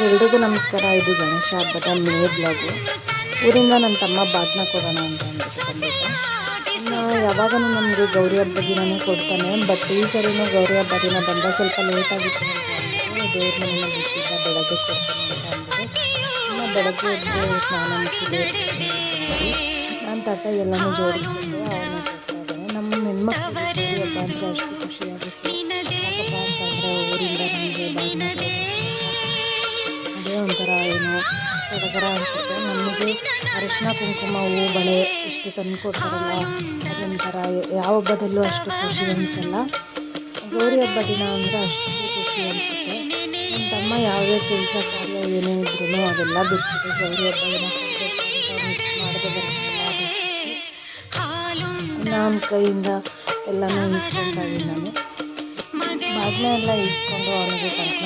ಎಲ್ರಿಗೂ ನಮಸ್ಕಾರ. ಇದು ಗಣೇಶ ಹಬ್ಬದ ಮಿನಿ ಬ್ಲಾಗು. ಊರಿಂದ ನನ್ನ ತಮ್ಮ ಬಾಗ್ನ ಕೊಡೋಣ ಅಂತ ಅಂದ್ಬಿಟ್ಟು ಬಂದಿದ್ದೆ. ಯಾವಾಗಲೂ ನಮಗೆ ಗೌರಿ ಹಬ್ಬದ ದಿನವೇ ಕೊಡ್ತಾನೆ. ಬಟ್ ಈ ಸರಿನೂ ಗೌರಿ ಹಬ್ಬ ದಿನ ಬಂದ ಸ್ವಲ್ಪ ಲೇಟಾಗಿತ್ತು ಅಂತ ಅಂದ್ಬಿಟ್ಟು ದೇವ್ರ ಮನೆಯನ್ನು ಬಿಟ್ಟಿದ್ದ, ಬೆಳಗ್ಗೆ ಕೊಡ್ತಾನೆ ಅಂತ ಅಂದ್ಬಿಟ್ಟು ಇನ್ನು ಬೆಳಗ್ಗೆ ಎದ್ದು ಸ್ನಾನ ಮುಚ್ಚಿ ನಾನು ತಟ್ಟ ಎಲ್ಲನೂ ಜೋಡಿಸ್ಕೊಂಡು ಅವನ್ನ ಕೊಡ್ತಾ ಇದ್ದಾನೆ. ನಮ್ಮ ಹೆಣ್ಮಕ್ಳಿಗೆ ಗೌರಿ ಹಬ್ಬ ಅಂದರೆ ಅಷ್ಟು ಖುಷಿಯಾಗುತ್ತೆ. ಯಾಕಪ್ಪ ಅಂತಂದರೆ ಊರಿಂದ ನಮಗೆ ಬಾಗಿನ ಅದೇ ಒಂಥರ ಏನೋ ಸಡಗರ ಅನಿಸುತ್ತೆ. ನಮಗೆ ಅರಿಶಿನ ಕುಂಕುಮ ಹೂವು ಬಳೆ ಇಷ್ಟು ತಂದು ಕೊಡ್ತಾರಲ್ಲ, ಅದೊಂಥರ ಯಾವ ಹಬ್ಬದಲ್ಲೂ ಅಷ್ಟು ಖುಷಿ ಅನಿಸಲ್ಲ. ಗೌರಿ ಹಬ್ಬ ದಿನ ಅಂದರೆ ಅಷ್ಟು ಖುಷಿ ಅನಿಸುತ್ತೆ. ನನ್ನ ತಮ್ಮ ಯಾವುದೇ ಕೆಲಸ ಕಾರ್ಯ ಏನೇ ಇದ್ರೂ ಅದೆಲ್ಲ ಬಿಟ್ಬಿಟ್ಟು ಗೌರಿ ಹಬ್ಬ ದಿನ ಮಾಡದೆ ಬರ್ತಲ್ಲ, ಅದು ನನ್ನ ಕೈಯಿಂದ ಎಲ್ಲನೂ ಇಸ್ಕೊಳ್ತಾ ಇದ್ದೀನಿ. ನಾನು ಬಾಗಿನ ಎಲ್ಲ ಇಟ್ಕೊಂಡು ಅವನಿಗೆ ಕಂಕಣ